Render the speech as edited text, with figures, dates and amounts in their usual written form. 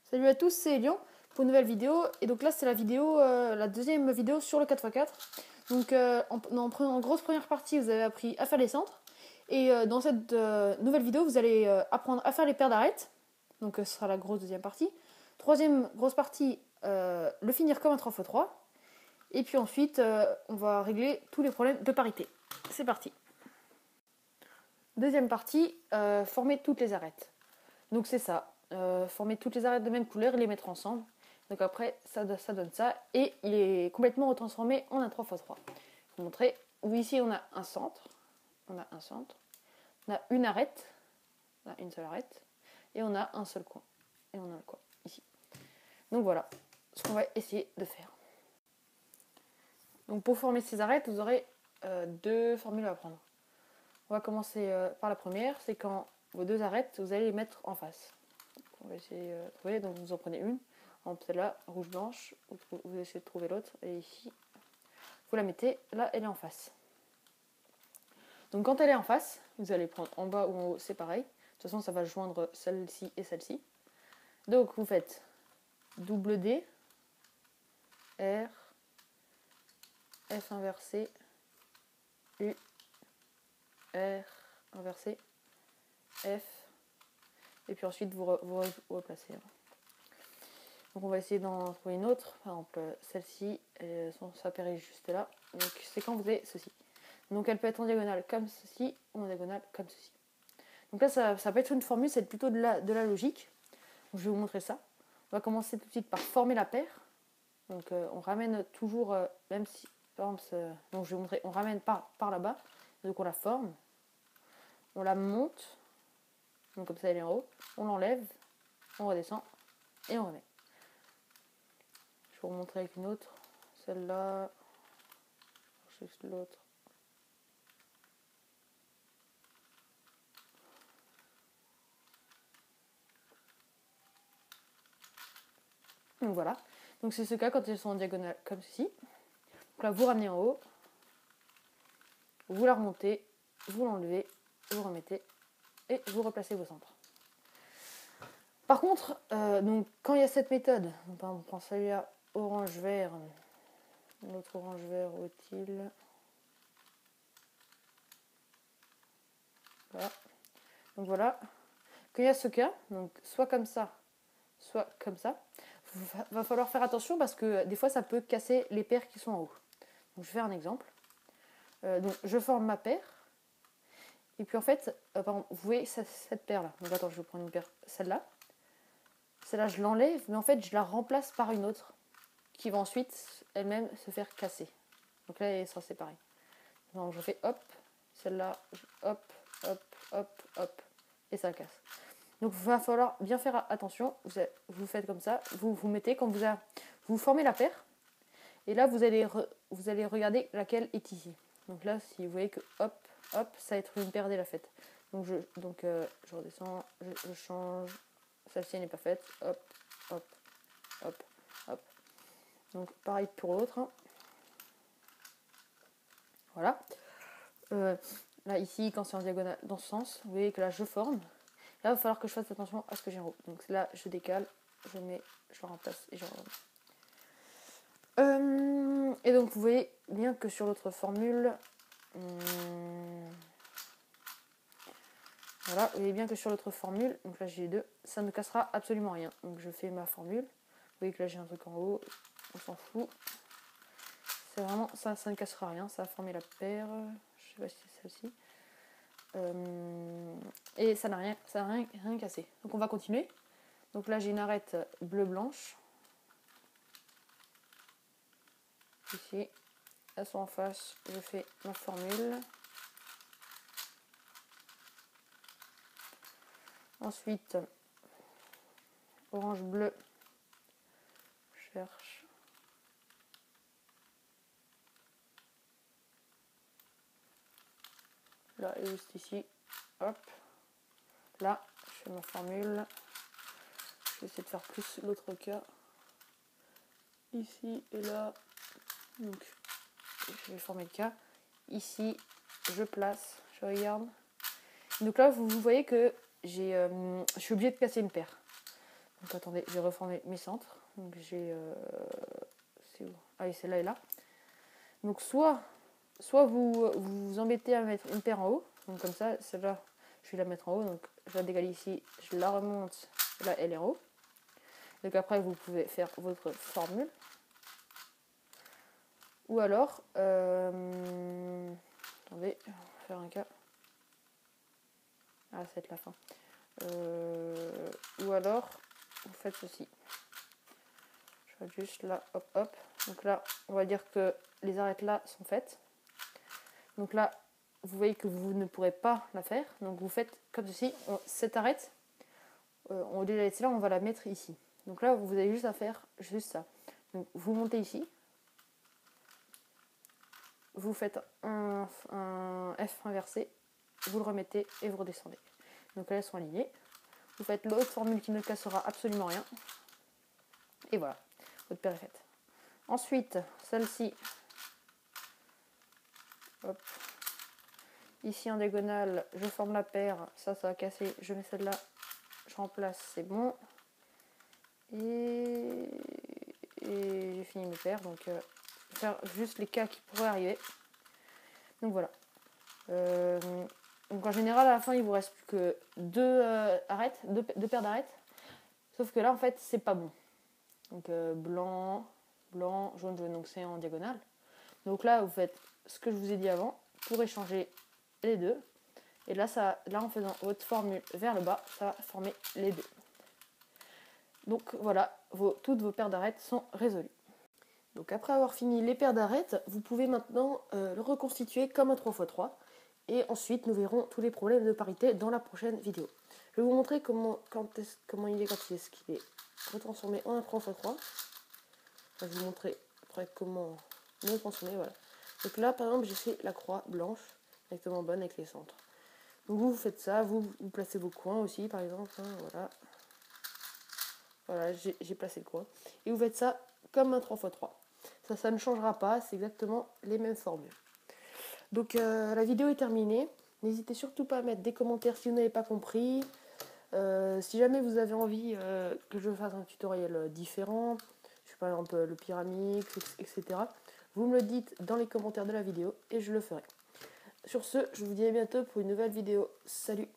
Salut à tous, c'est Elian pour une nouvelle vidéo. Et donc là, c'est la deuxième vidéo sur le 4x4. Donc en grosse première partie, vous avez appris à faire les centres. Et dans cette nouvelle vidéo, vous allez apprendre à faire les paires d'arêtes. Donc ce sera la grosse deuxième partie. Troisième grosse partie, le finir comme un 3x3. Et puis ensuite, on va régler tous les problèmes de parité. C'est parti. Deuxième partie, former toutes les arêtes. Donc c'est ça, former toutes les arêtes de même couleur et les mettre ensemble. Donc après, ça donne ça. Et il est complètement retransformé en un 3x3. Je vais vous montrer. Ici, on a un centre. On a une arête. On a une seule arête. Et on a un seul coin. Et on a un coin ici. Donc voilà ce qu'on va essayer de faire. Donc pour former ces arêtes, vous aurez deux formules à apprendre. On va commencer par la première. C'est quand vos deux arêtes, vous allez les mettre en face. On va essayer de trouver. Donc vous en prenez une. Celle-là, rouge-blanche. Vous essayez de trouver l'autre. Et ici, vous la mettez. Là, elle est en face. Donc quand elle est en face, vous allez prendre en bas ou en haut, c'est pareil. De toute façon, ça va joindre celle-ci et celle-ci. Donc vous faites double D, R, F inversé, U, R inversé, F. Et puis ensuite, vous replacez. Donc on va essayer d'en trouver une autre. Par exemple, celle-ci, sa paire est juste là. Donc c'est quand vous avez ceci. Donc elle peut être en diagonale comme ceci ou en diagonale comme ceci. Donc là, ça peut être une formule, c'est plutôt de la logique. Donc, je vais vous montrer ça. On va commencer tout de suite par former la paire. Donc on ramène toujours, même si, par exemple, donc je vais vous montrer, on ramène par là-bas. Donc on la forme, on la monte, donc comme ça elle est en haut, on l'enlève, on redescend et on remet. Je vais vous montrer avec une autre, celle-là, juste l'autre. Donc voilà, donc c'est ce cas quand elles sont en diagonale comme ceci. Donc là vous ramenez en haut, vous la remontez, vous l'enlevez, vous remettez et vous replacez vos centres. Par contre, donc, quand il y a cette méthode, donc, par exemple, on prend celui-là orange-vert, l'autre orange-vert, où est-il? Voilà. Donc voilà, quand il y a ce cas, donc soit comme ça, va falloir faire attention parce que des fois ça peut casser les paires qui sont en haut. Donc je vais faire un exemple. Donc je forme ma paire. Et puis en fait, pardon, vous voyez cette paire là. Donc attends, je vais prendre une paire, celle-là. Celle-là je l'enlève, mais en fait je la remplace par une autre qui va ensuite elle-même se faire casser. Donc là elle sera séparée. Donc je fais hop, celle-là, hop, hop, hop, hop, et ça casse. Donc il va falloir bien faire attention. Vous faites comme ça, vous mettez quand vous formez la paire. Et là vous allez regarder laquelle est ici. Donc là si vous voyez que hop, hop, ça va être une paire dès la faite. Donc je redescends, je change. Celle-ci n'est pas faite. Hop, hop, hop, hop. Donc pareil pour l'autre. Voilà. Là ici quand c'est en diagonale dans ce sens, vous voyez que là je forme. Là, il va falloir que je fasse attention à ce que j'ai en haut. Donc là, je décale, je le remplace et je remets. Et donc, vous voyez bien que sur l'autre formule, voilà, vous voyez bien que sur l'autre formule, donc là j'ai les deux, ça ne cassera absolument rien. Donc je fais ma formule. Vous voyez que là j'ai un truc en haut, on s'en fout. C'est vraiment ça ne cassera rien, ça a formé la paire. Je sais pas si c'est celle-ci. Et ça n'a rien cassé. Donc on va continuer. Donc là j'ai une arête bleu-blanche. Ici, elles sont en face, je fais ma formule. Ensuite, orange-bleu, je cherche. Là et juste ici, hop. Là, je fais ma formule. Je vais essayer de faire plus l'autre cas. Ici et là. Donc, je vais former le cas. Ici, je place, je regarde. Donc là, vous voyez que je suis obligée de casser une paire. Donc attendez, j'ai reformé mes centres. Donc j'ai... c'est où? Ah oui, celle-là est là. Donc soit vous vous embêtez à mettre une paire en haut. Donc comme ça, celle-là, je vais la mettre en haut. Donc je la décale ici, je la remonte. Là, elle est en haut. Donc après, vous pouvez faire votre formule. Ou alors, attendez, on va faire un cas. Ah, ça va être la fin. Ou alors, vous faites ceci. Je vais juste là, hop, hop. Donc là, on va dire que les arêtes là sont faites. Donc là, vous voyez que vous ne pourrez pas la faire. Donc vous faites comme ceci. Cette arête, au lieu de la laisser là, on va la mettre ici. Donc là, vous avez juste à faire juste ça. Donc vous montez ici. Vous faites un F inversé. Vous le remettez et vous redescendez. Donc là, elles sont alignées. Vous faites l'autre formule qui ne cassera absolument rien. Et voilà, votre paire est faite. Ensuite, celle-ci. Hop. Ici en diagonale, je forme la paire. Ça va casser. Je mets celle-là. Je remplace, c'est bon. Et j'ai fini mes paires. Donc, faire juste les cas qui pourraient arriver. Donc voilà. Donc en général, à la fin, il vous reste plus que deux paires d'arêtes. Sauf que là, en fait, c'est pas bon. Donc blanc, blanc, jaune, jaune. Donc c'est en diagonale. Donc là, vous faites ce que je vous ai dit avant pour échanger les deux. Et là, en faisant votre formule vers le bas, ça va former les deux. Donc voilà, toutes vos paires d'arêtes sont résolues. Donc après avoir fini les paires d'arêtes, vous pouvez maintenant le reconstituer comme un 3x3. Et ensuite, nous verrons tous les problèmes de parité dans la prochaine vidéo. Je vais vous montrer comment il est quand il est retransformé en un 3x3. Je vais vous montrer après comment le transformer. Voilà. Donc là, par exemple, j'ai fait la croix blanche, exactement bonne avec les centres. Donc vous faites ça, vous placez vos coins aussi, par exemple. Hein, voilà. Voilà, j'ai placé le coin. Et vous faites ça comme un 3x3. Ça ne changera pas, c'est exactement les mêmes formules. Donc la vidéo est terminée. N'hésitez surtout pas à mettre des commentaires si vous n'avez pas compris. Si jamais vous avez envie que je fasse un tutoriel différent, je sais pas, par exemple le pyramide, etc. Vous me le dites dans les commentaires de la vidéo et je le ferai. Sur ce, je vous dis à bientôt pour une nouvelle vidéo. Salut!